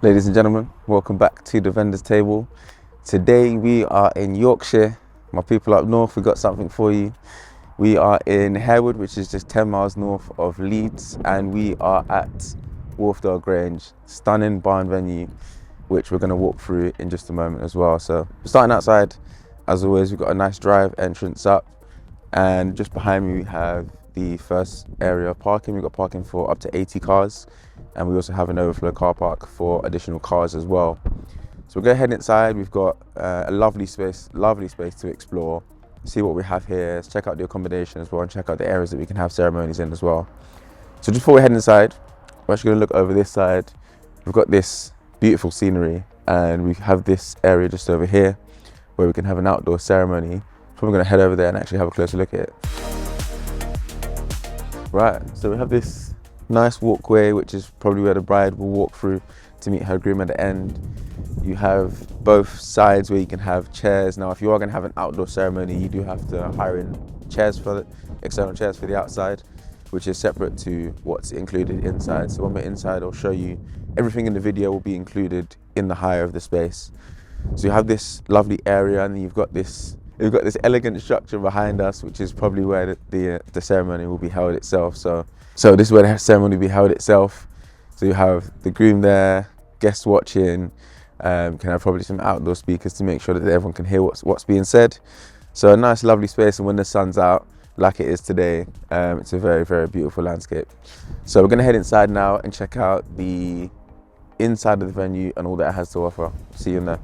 Ladies and gentlemen, welcome back to the vendor's table. Today we are in Yorkshire. My people up north, we got something for you. We are in Harewood, which is just 10 miles north of Leeds, and we are at Wharfedale Grange, stunning barn venue, which we're going to walk through in just a moment as well. So starting outside, as always, we've got a nice drive entrance up, and just behind me we have the first area of parking. We've got parking for up to 80 cars, and we also have an overflow car park for additional cars as well. So we'll go ahead inside. We've got a lovely space to explore, see what we have here. Let's check out the accommodation as well, and check out the areas that we can have ceremonies in as well. So just before we head inside, we're actually going to look over this side. We've got this beautiful scenery, and we have this area just over here where we can have an outdoor ceremony. So we're going to head over there and actually have a closer look at it. Right, so we have this nice walkway, which is probably where the bride will walk through to meet her groom at the end. You have both sides where you can have chairs. Now, if you are going to have an outdoor ceremony, you do have to hire in chairs for the external chairs for the outside, which is separate to what's included inside. So when we're inside, I'll show you everything in the video will be included in the hire of the space. So you have this lovely area, and then you've got this elegant structure behind us, which is probably where the ceremony will be held itself. So this is where the ceremony will be held itself. So you have the groom there, guests watching, can have probably some outdoor speakers to make sure that everyone can hear what's being said. So a nice lovely space, and when the sun's out, like it is today, it's a very, very beautiful landscape. So we're gonna head inside now and check out the inside of the venue and all that it has to offer. See you in there.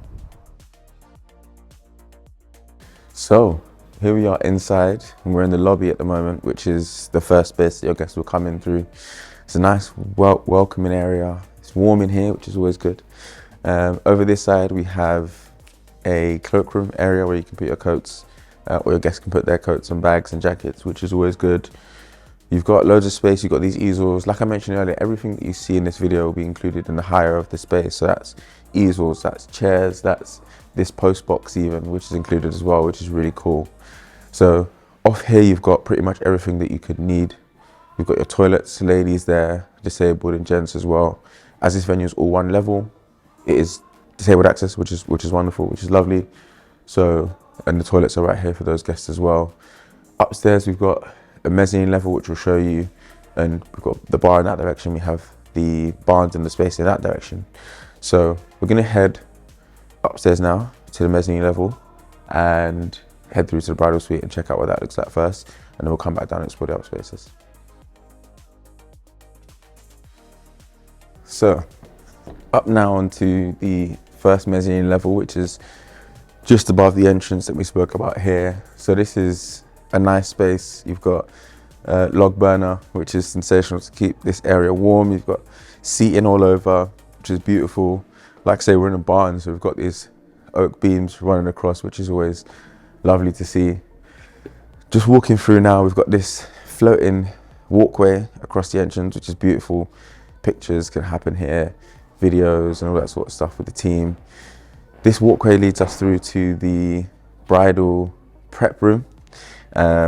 So here we are inside, and we're in the lobby at the moment, which is the first space that your guests will come in through. It's a nice welcoming area. It's warm in here, which is always good. Over this side we have a cloakroom area where you can put your coats, or your guests can put their coats and bags and jackets, which is always good. You've got loads of space. You've got these easels. Like I mentioned earlier, everything that you see in this video will be included in the hire of the space. So that's easels, that's chairs, that's this post box even, which is included as well, which is really cool. So off here, you've got pretty much everything that you could need. You've got your toilets, ladies there, disabled and gents as well. As this venue is all one level, it is disabled access, which is wonderful, which is lovely. So, and the toilets are right here for those guests as well. Upstairs, we've got a mezzanine level, which will show you, and we've got the bar in that direction. We have the barns and the space in that direction. So we're gonna head upstairs now to the mezzanine level and head through to the bridal suite and check out what that looks like first, and then we'll come back down and explore the other spaces. So up now onto the first mezzanine level, which is just above the entrance that we spoke about here. So this is a nice space. You've got a log burner, which is sensational to keep this area warm. You've got seating all over, which is beautiful. Like I say, we're in a barn, so we've got these oak beams running across, which is always lovely to see. Just walking through now, we've got this floating walkway across the entrance, which is beautiful. Pictures can happen here, videos and all that sort of stuff with the team. This walkway leads us through to the bridal prep room,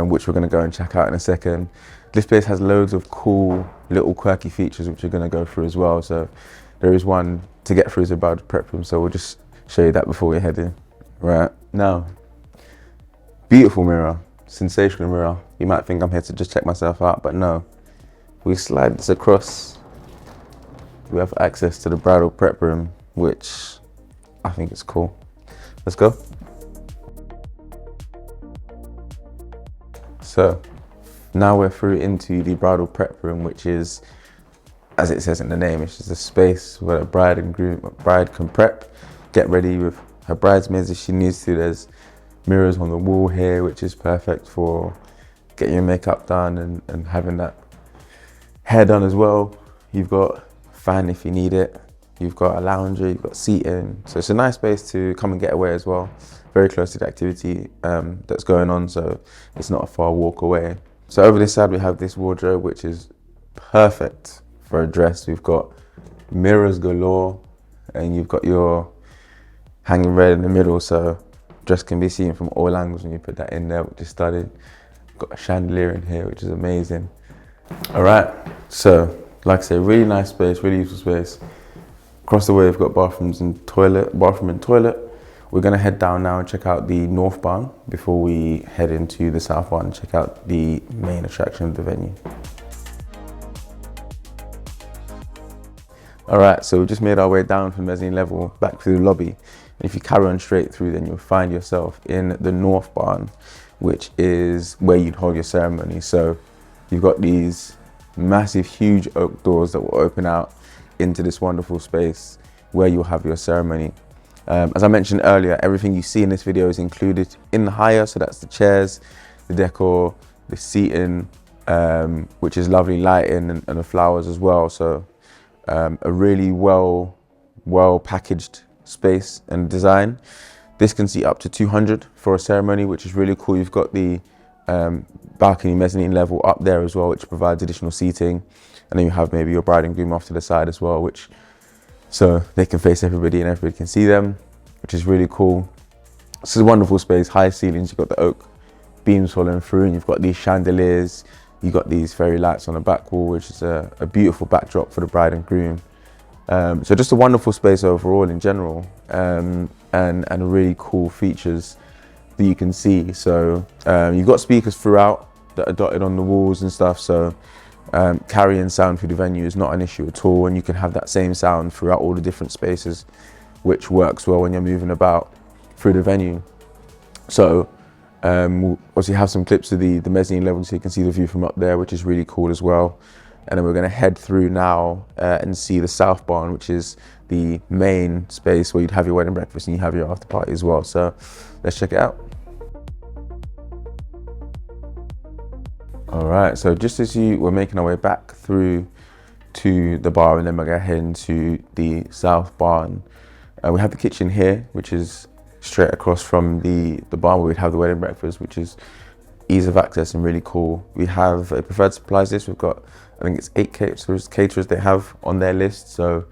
which we're going to go and check out in a second. This place has loads of cool little quirky features, which we're going to go through as well. So there is one to get through to the bridal prep room, so we'll just show you that before we head in. Right, now, beautiful mirror, sensational mirror. You might think I'm here to just check myself out, but no. We slide this across. We have access to the bridal prep room, which I think is cool. Let's go. So now we're through into the bridal prep room, which is, as it says in the name, it's just a space where a bride can prep, get ready with her bridesmaids if she needs to. There's mirrors on the wall here, which is perfect for getting your makeup done and having that hair done as well. You've got a fan if you need it. You've got a lounger, you've got seating. So it's a nice space to come and get away as well. Very close to the activity that's going on, so it's not a far walk away. So over this side, we have this wardrobe, which is perfect for a dress. We've got mirrors galore, and you've got your hanging red in the middle, so dress can be seen from all angles when you put that in there, which is stunning. Got a chandelier in here, which is amazing. All right, so like I say, really nice space, really useful space. Across the way, we've got bathroom and toilet. We're gonna head down now and check out the north barn before we head into the south barn and check out the main attraction of the venue. All right, so we just made our way down from the mezzanine level back through the lobby. And if you carry on straight through, then you'll find yourself in the north barn, which is where you'd hold your ceremony. So you've got these massive, huge oak doors that will open out into this wonderful space where you'll have your ceremony. As I mentioned earlier, everything you see in this video is included in the hire. So that's the chairs, the decor, the seating, which is lovely lighting and the flowers as well. So a really well packaged space and design. This can seat up to 200 for a ceremony, which is really cool. You've got the balcony mezzanine level up there as well, which provides additional seating. And then you have maybe your bride and groom off to the side as well, so they can face everybody and everybody can see them, which is really cool. This is a wonderful space, high ceilings. You've got the oak beams following through, and you've got these chandeliers. You've got these fairy lights on the back wall, which is a beautiful backdrop for the bride and groom. So just a wonderful space overall in general, and really cool features that you can see. So you've got speakers throughout that are dotted on the walls and stuff. So carrying sound through the venue is not an issue at all, and you can have that same sound throughout all the different spaces, which works well when you're moving about through the venue. So we'll obviously have some clips of the mezzanine level so you can see the view from up there, which is really cool as well. And then we're going to head through now and see the south barn, which is the main space where you'd have your wedding breakfast and you have your after party as well. So let's check it out. All right, so just as we're making our way back through to the bar, and then we're going to head into the south barn. We have the kitchen here, which is straight across from the barn where we'd have the wedding breakfast, which is ease of access and really cool. We have a preferred supplies list. We've got, I think it's 8 caterers they have on their list. So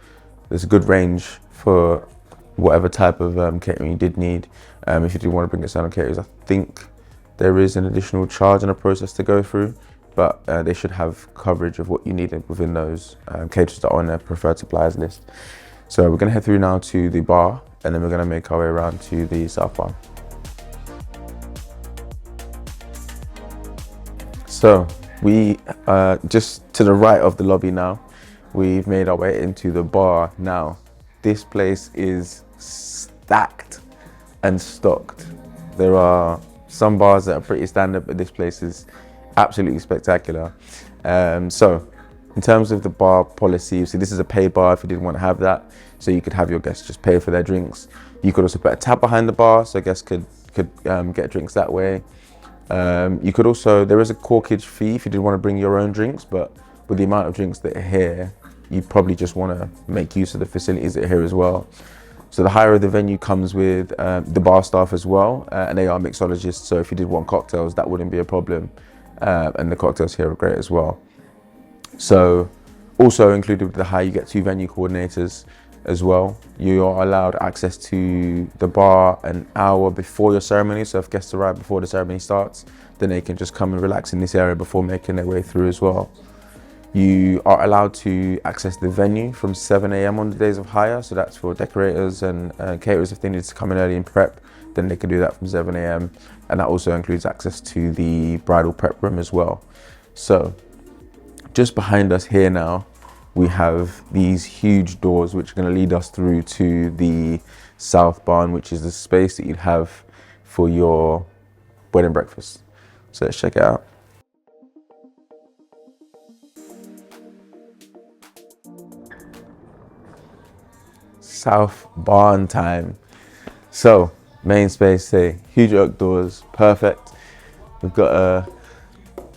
there's a good range for whatever type of catering you did need. If you do want to bring external caterers, I think there is an additional charge and a process to go through, but they should have coverage of what you need within those caterers that are on their preferred suppliers list. So we're going to head through now to the bar, and then we're going to make our way around to the south bar. So we just to the right of the lobby now, we've made our way into the bar now. This place is stacked and stocked. There are some bars that are pretty standard, but this place is absolutely spectacular. So in terms of the bar policy, so this is a paid bar if you didn't want to have that. So you could have your guests just pay for their drinks. You could also put a tab behind the bar so guests could get drinks that way. You could also, there is a corkage fee if you did want to bring your own drinks, but with the amount of drinks that are here, you probably just want to make use of the facilities that are here as well. So the hire of the venue comes with the bar staff as well, and they are mixologists. So if you did want cocktails, that wouldn't be a problem. And the cocktails here are great as well. So also included with the hire, you get 2 venue coordinators as well. You are allowed access to the bar an hour before your ceremony. So if guests arrive before the ceremony starts, then they can just come and relax in this area before making their way through as well. You are allowed to access the venue from 7 a.m. on the days of hire. So that's for decorators and caterers. If they need to come in early and prep, then they can do that from 7 a.m. And that also includes access to the bridal prep room as well. So just behind us here now, we have these huge doors which are going to lead us through to the south barn, which is the space that you'd have for your wedding breakfast. So let's check it out. South barn time. So main space, say huge oak doors, perfect. We've got a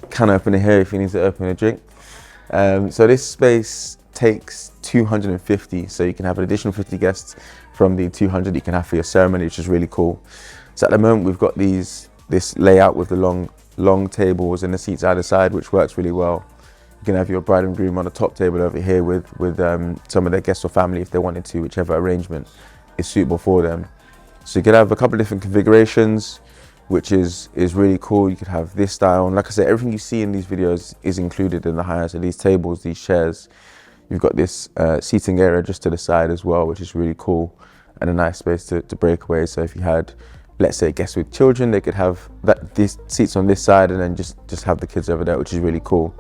can opener here if you need to open a drink. So this space takes 250, so you can have an additional 50 guests from the 200 you can have for your ceremony, which is really cool. So at the moment we've got this layout with the long tables and the seats either side, which works really well. You can have your bride and groom on the top table over here with some of their guests or family if they wanted to, whichever arrangement is suitable for them. So you could have a couple of different configurations, which is really cool. You could have this style, and like I said, everything you see in these videos is included in the hire. So these tables, these chairs, You've got this seating area just to the side as well, which is really cool, and a nice space to break away. So if you had, let's say, guests with children, they could have these seats on this side and then just have the kids over there, which is really cool.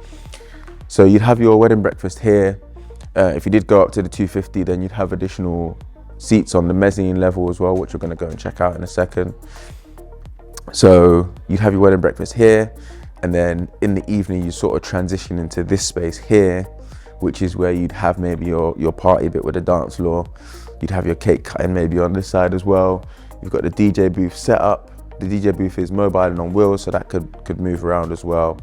So you'd have your wedding breakfast here. If you did go up to the 250, then you'd have additional seats on the mezzanine level as well, which we're going to go and check out in a second. So you'd have your wedding breakfast here, and then in the evening you sort of transition into this space here, which is where you'd have maybe your party bit with a dance floor. You'd have your cake cutting maybe on this side as well. You've got the DJ booth set up. The DJ booth is mobile and on wheels, so that could move around as well.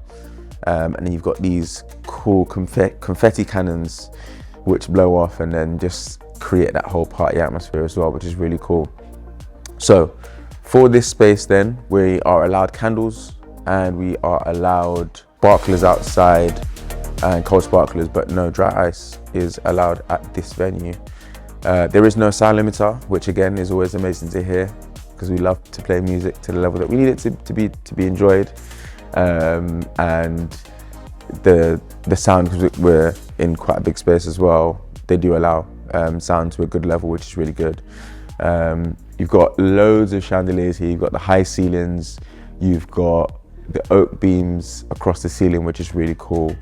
And then you've got these cool confetti cannons which blow off and then just create that whole party atmosphere as well, which is really cool. So for this space then, we are allowed candles and we are allowed sparklers outside and cold sparklers, but no dry ice is allowed at this venue. There is no sound limiter, which again is always amazing to hear, because we love to play music to the level that we need it to be enjoyed. And the sound, because we're in quite a big space as well, they do allow sound to a good level, which is really good. You've got loads of chandeliers here. You've got the high ceilings. You've got the oak beams across the ceiling, which is really cool.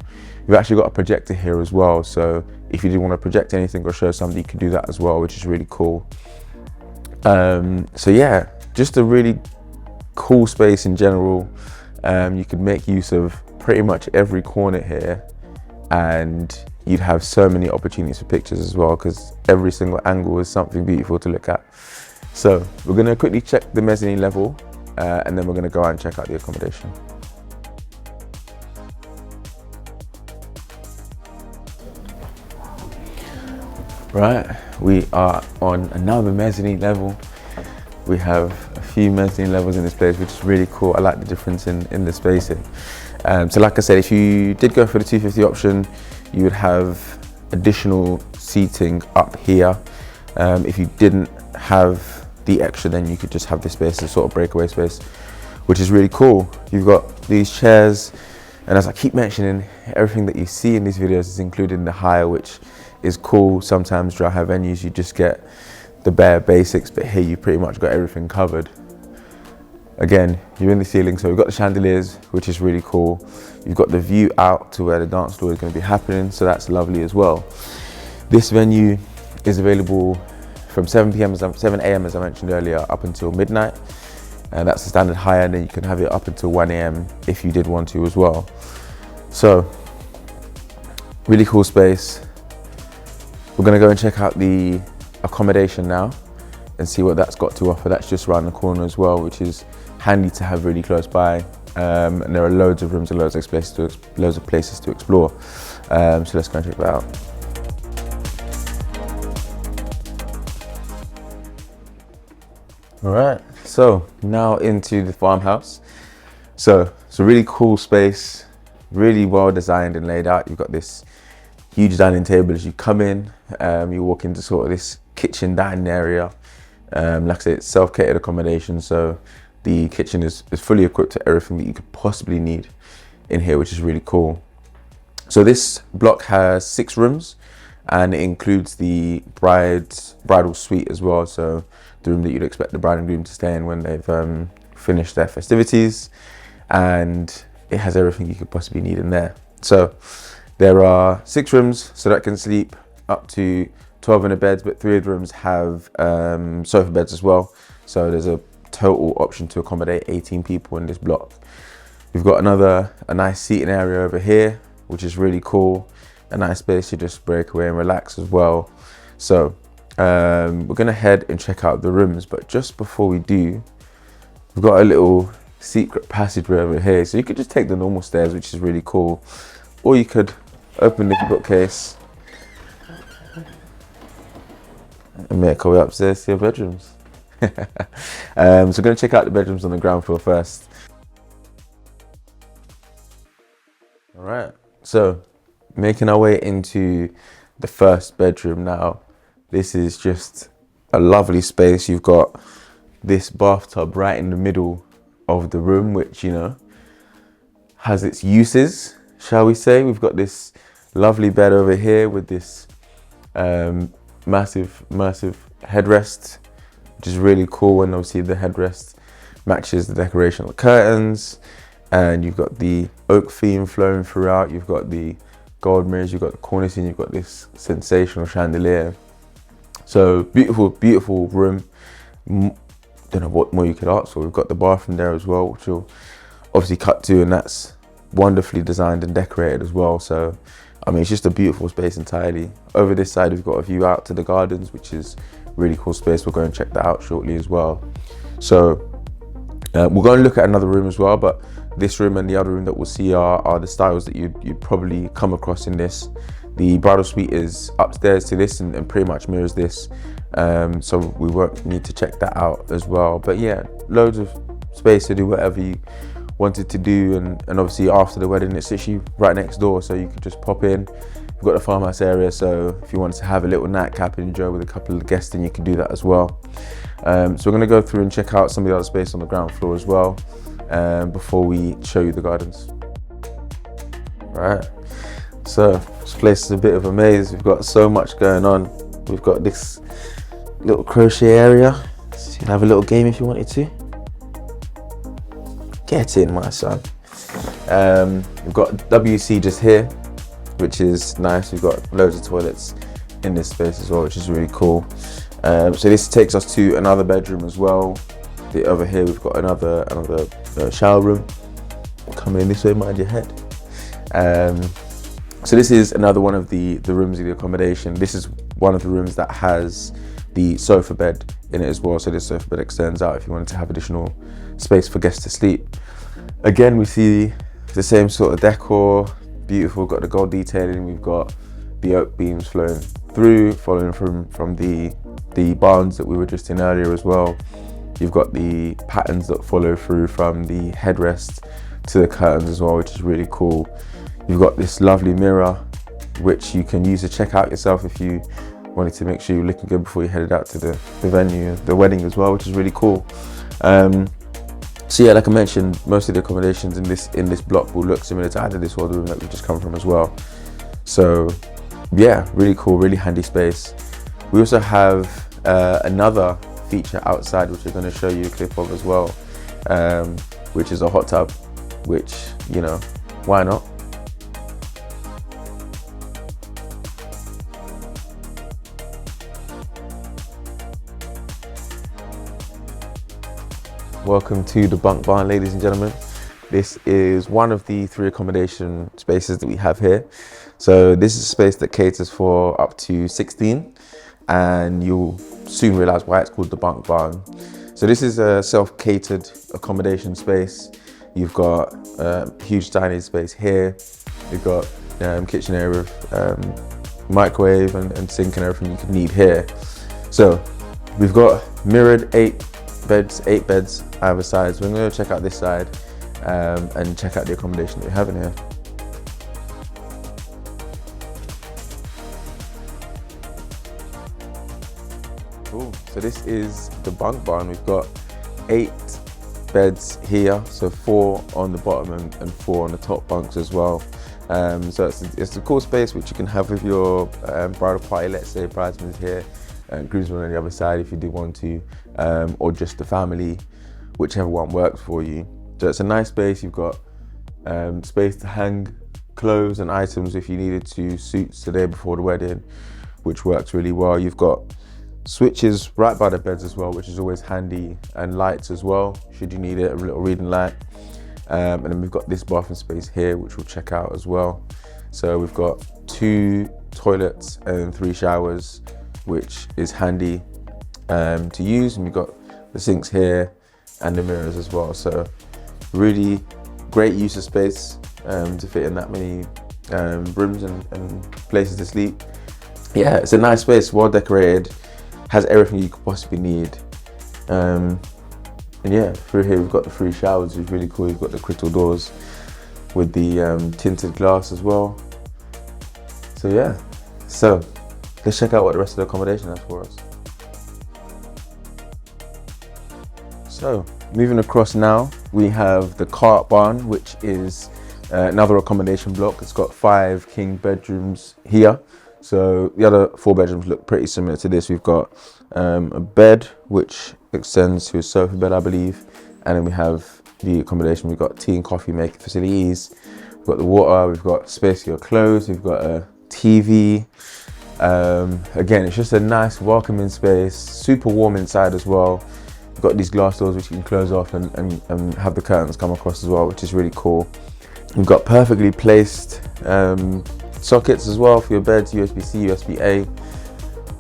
You've actually got a projector here as well. So if you did want to project anything or show something, you can do that as well, which is really cool. So yeah, just a really cool space in general. You could make use of pretty much every corner here, and you'd have so many opportunities for pictures as well, because every single angle is something beautiful to look at. So we're going to quickly check the mezzanine level, and then we're going to go out and check out the accommodation. Right, we are on another mezzanine level. We have a few mezzanine levels in this place, which is really cool. I like the difference in the spacing. So like I said, if you did go for the 250 option, you would have additional seating up here. If you didn't have the extra, then you could just have this space as sort of breakaway space, which is really cool. You've got these chairs, and as I keep mentioning, everything that you see in these videos is included in the hire, which is cool. Sometimes dry hire venues, you just get the bare basics, but here you pretty much got everything covered. Again, you're in the ceiling, so we've got the chandeliers, which is really cool. You've got the view out to where the dance floor is going to be happening, so that's lovely as well. This venue is available from 7 a.m. as I mentioned earlier, up until midnight, and that's the standard hire, and then you can have it up until 1 a.m. if you did want to as well. So, really cool space. We're going to go and check out the accommodation now and see what that's got to offer. That's just around the corner as well, which is handy to have really close by. And there are loads of rooms and loads of places to explore. So let's go and check that out. All right, so now into the farmhouse. So it's a really cool space, really well designed and laid out. You've got this huge dining table as you come in. You walk into sort of this kitchen dining area. Like I said, it's self-catered accommodation, so the kitchen is fully equipped to everything that you could possibly need in here, which is really cool. So this block has 6 rooms, and it includes the bridal suite as well. So the room that you'd expect the bride and groom to stay in when they've finished their festivities, and it has everything you could possibly need in there. So there are 6 rooms, so that can sleep up to 12 in the beds, but 3 of the rooms have sofa beds as well. So there's a total option to accommodate 18 people in this block. We've got a nice seating area over here, which is really cool. A nice space to just break away and relax as well. So we're gonna head and check out the rooms, but just before we do, we've got a little secret passageway over here. So you could just take the normal stairs, which is really cool, or you could open this bookcase and make our way upstairs to your bedrooms. So we're going to check out the bedrooms on the ground floor first. All right, so making our way into the first bedroom now. This is just a lovely space. You've got this bathtub right in the middle of the room, which, you know, has its uses, shall we say. We've got this Lovely bed over here with this massive headrest, which is really cool. And obviously the headrest matches the decoration of the curtains, and you've got the oak theme flowing throughout. You've got the gold mirrors, you've got the cornice, and you've got this sensational chandelier. So beautiful room. Don't know what more you could ask for. We've got the bathroom there as well, which you'll obviously cut to, and that's wonderfully designed and decorated as well. So I mean, it's just a beautiful space entirely. Over this side, we've got a view out to the gardens, which is really cool space. We'll go and check that out shortly as well. So we'll go and look at another room as well, but this room and the other room that we'll see are the styles that you'd probably come across in this. The bridal suite is upstairs to this and pretty much mirrors this. So we won't need to check that out as well. But yeah, loads of space to do whatever you wanted to do, and obviously after the wedding it's literally right next door, so you could just pop in. We've got the farmhouse area, so if you wanted to have a little nightcap and enjoy with a couple of guests, then you can do that as well. So we're going to go through and check out some of the other space on the ground floor as well, before we show you the gardens. Right, so this place is a bit of a maze. We've got so much going on. We've got this little crochet area, so you can have a little game if you wanted to. Get in, my son. We've got WC just here, which is nice. We've got loads of toilets in this space as well, which is really cool. So this takes us to another bedroom as well. Over here we've got another shower room. Come in this way, mind your head. So this is another one of the rooms of the accommodation. This is one of the rooms that has the sofa bed in it as well. So this sofa bed extends out if you wanted to have additional space for guests to sleep. Again, we see the same sort of decor, beautiful. We've got the gold detailing, we've got the oak beams flowing through, following from the barns that we were just in earlier as well. You've got the patterns that follow through from the headrest to the curtains as well, which is really cool. You've got this lovely mirror, which you can use to check out yourself if you wanted to make sure you're looking good before you headed out to the venue, the wedding as well, which is really cool. So yeah, like I mentioned, most of the accommodations in this block will look similar to either this or the room that we've just come from as well. So yeah, really cool, really handy space. We also have another feature outside, which we're going to show you a clip of as well, which is a hot tub, which, you know, why not? Welcome to the bunk barn, ladies and gentlemen. This is one of the 3 accommodation spaces that we have here. So this is a space that caters for up to 16, and you'll soon realize why it's called the bunk barn. So this is a self-catered accommodation space. You've got huge dining space here. You've got kitchen area with microwave and sink and everything you could need here. So we've got mirrored 8 beds either side. So we're going to check out this side and check out the accommodation that we have in here. Cool. So this is the bunk barn. We've got 8 beds here, so 4 on the bottom and 4 on the top bunks as well. So it's a cool space which you can have with your bridal party, let's say bridesmaids here, groomsmen on the other side if you do want to, or just the family, whichever one works for you. So it's a nice space. You've got space to hang clothes and items if you needed to, suits the day before the wedding, which works really well. You've got switches right by the beds as well, which is always handy, and lights as well should you need it, a little reading light. And then we've got this bathroom space here, which we'll check out as well. So we've got 2 toilets and 3 showers, which is handy to use, and we've got the sinks here and the mirrors as well. So really great use of space to fit in that many rooms and places to sleep. Yeah, it's a nice space, well decorated, has everything you could possibly need. And yeah, through here we've got the 3 showers, which is really cool. You've got the crystal doors with the tinted glass as well. So yeah, so let's check out what the rest of the accommodation has for us. So moving across now, we have the cart barn, which is another accommodation block. It's got 5 king bedrooms here. So the other 4 bedrooms look pretty similar to this. We've got a bed which extends to a sofa bed, I believe, and then we have the accommodation. We've got tea and coffee making facilities. We've got the water. We've got space for your clothes. We've got a TV. Again, it's just a nice welcoming space. Super warm inside as well. We've got these glass doors which you can close off and have the curtains come across as well, which is really cool. We've got perfectly placed sockets as well for your beds, USB-C, USB-A.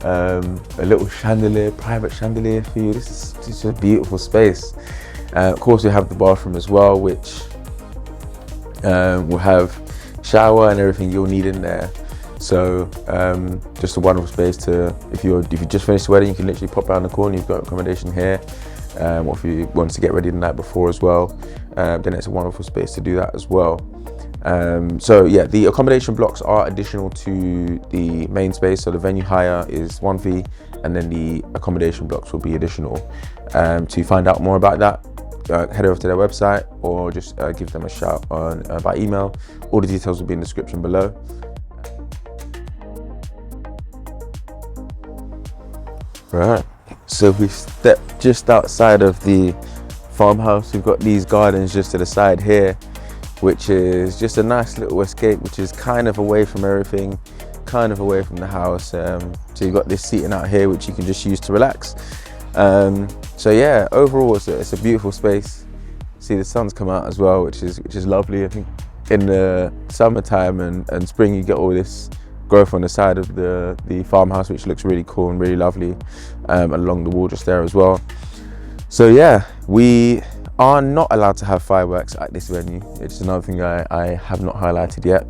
A little chandelier, private chandelier for you. This is a beautiful space. Of course, we have the bathroom as well, which will have shower and everything you'll need in there. So just a wonderful space to, if you just finished the wedding, you can literally pop around the corner. You've got accommodation here. Or if you want to get ready the night before as well, then it's a wonderful space to do that as well. So yeah, the accommodation blocks are additional to the main space. So the venue hire is one fee, and then the accommodation blocks will be additional. To find out more about that, head over to their website or just give them a shout on by email. All the details will be in the description below. Right, so we stepped just outside of the farmhouse. We've got these gardens just to the side here, which is just a nice little escape, which is kind of away from everything, kind of away from the house. So you've got this seating out here, which you can just use to relax. So yeah, overall it's a beautiful space. See the sun's come out as well, which is lovely. I think in the summertime and spring you get all this growth on the side of the farmhouse, which looks really cool and really lovely, along the wall just there as well. So yeah, we are not allowed to have fireworks at this venue. It's another thing I have not highlighted yet.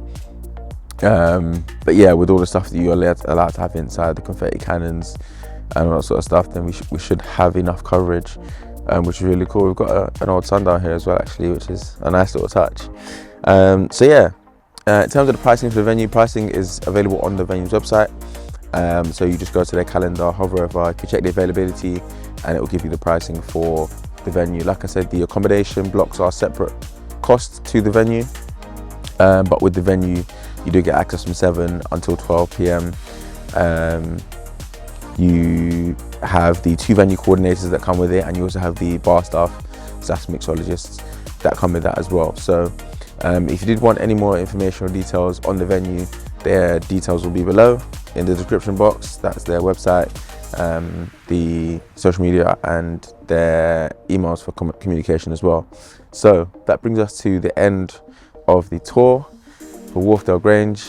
But yeah, with all the stuff that you're allowed to have inside, the confetti cannons and all that sort of stuff, then we should have enough coverage, which is really cool. We've got an old sundial here as well, actually, which is a nice little touch. So yeah, in terms of the pricing for the venue, pricing is available on the venue's website. So you just go to their calendar, hover over, you check the availability, and it will give you the pricing for the venue. Like I said, the accommodation blocks are separate cost to the venue, but with the venue you do get access from 7 until 12 p.m. You have the 2 venue coordinators that come with it, and you also have the bar staff / mixologists that come with that as well. So if you did want any more information or details on the venue, their details will be below in the description box. That's their website, the social media, and their emails for communication as well. So that brings us to the end of the tour for Wharfedale Grange.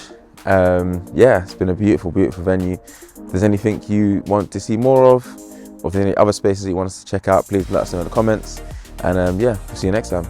Yeah, it's been a beautiful venue. If there's anything you want to see more of, or if there's any other spaces that you want us to check out, please let us know in the comments. And yeah, we'll see you next time.